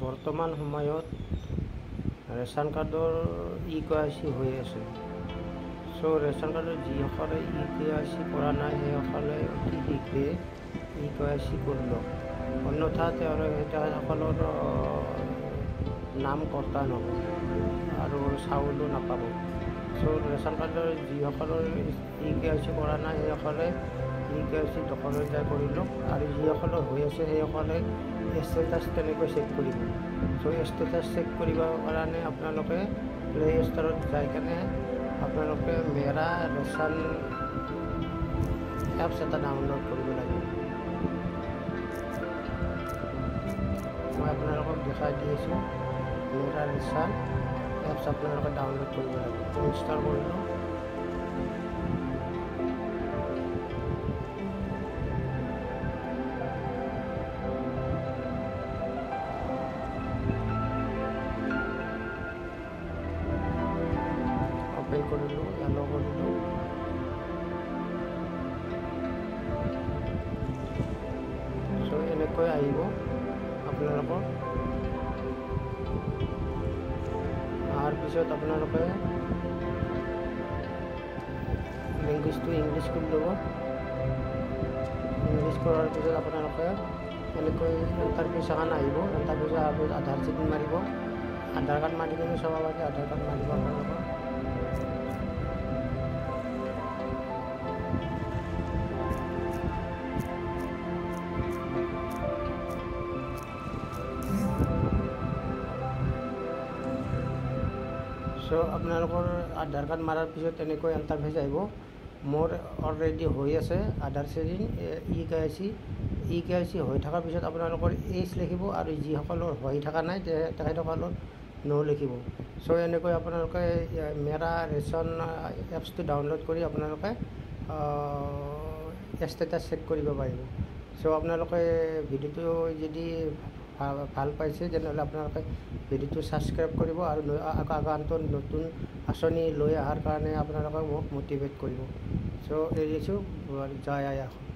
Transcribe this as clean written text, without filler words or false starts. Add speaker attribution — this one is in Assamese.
Speaker 1: বৰ্তমান সময়ত ৰেচন কাৰ্ডৰ ই-KYC হৈ আছে। চ' ৰেচন কাৰ্ডৰ যিসকলে ই-KYC কৰা নাই সেইসকলে অতি শীঘ্ৰে ই-KYC কৰি লওক, অন্যথা তেওঁলোকৰ নাম কৰ্তা নহয় আৰু চাউলো নাপাব। চ' ৰেচন কাৰ্ডৰ যিসকলৰ ই-KYC কৰা নাই সেইসকলে ই-KYC দোকানত যাই কৰি লওক, আৰু যিসকলৰ হৈ আছে সেইসকলে ষ্টেটাছ কেনেকৈ চেক কৰিব। চ' ষ্টেটাছ চেক কৰিবৰ কাৰণে আপোনালোকে প্লে ষ্টৰত যাই কেনে আপোনালোকে মেৰা ৰেচন এপছ এটা ডাউনলোড কৰিব লাগিব। মই আপোনালোকক দেখাই দি আছোঁ, মেৰা ৰেচন এপছ আপোনালোকে ডাউনলোড কৰিব লাগিব। ইনষ্টল কৰিলোঁ। অপেন কৰিলোঁ, এলো কৰিলোঁ। চ' এনেকৈ আহিব আপোনালোকৰ। অহাৰ পিছত আপোনালোকে লেংগুৱেজটো ইংলিছ কৰি ল'ব। ইংলিছ কৰাৰ পিছত আপোনালোকে এনেকৈ ইণ্টাৰভিউ এখন আহিব। ইণ্টাৰভিউ অহাৰ পিছত আধাৰ চিন মাৰিব। আধাৰ কাৰ্ড মাৰি কিনে চাব লাগে, আধাৰ কাৰ্ড মাৰিব আপোনালোকৰ। চ' আপোনালোকৰ আধাৰ কাৰ্ড মাৰাৰ পিছত এনেকৈ ইণ্টাৰফেচ আহিব। মোৰ অলৰেডি হৈ আছে আধাৰ চিন ই-KYC হৈ থকাৰ পিছত আপোনালোকৰ এইজ লিখিব, আৰু যিসকলৰ হৈ থকা নাই তেখেতসকলৰ ন' লিখিব। চ' এনেকৈ আপোনালোকে মেৰা ৰেচন এপছটো ডাউনলোড কৰি আপোনালোকে ষ্টেটাছ চেক কৰিব পাৰিব। চ' আপোনালোকে ভিডিঅ'টো যদি ভাল পাইছে তেনেহ'লে আপোনালোকে ভিডিঅ'টো ছাবস্ক্ৰাইব কৰিব, আৰু আগন্তুক নতুন আঁচনি লৈ অহাৰ কাৰণে আপোনালোকে মোক মটিভেট কৰিব। চ' এৰিছোঁ, জয় আই অসম।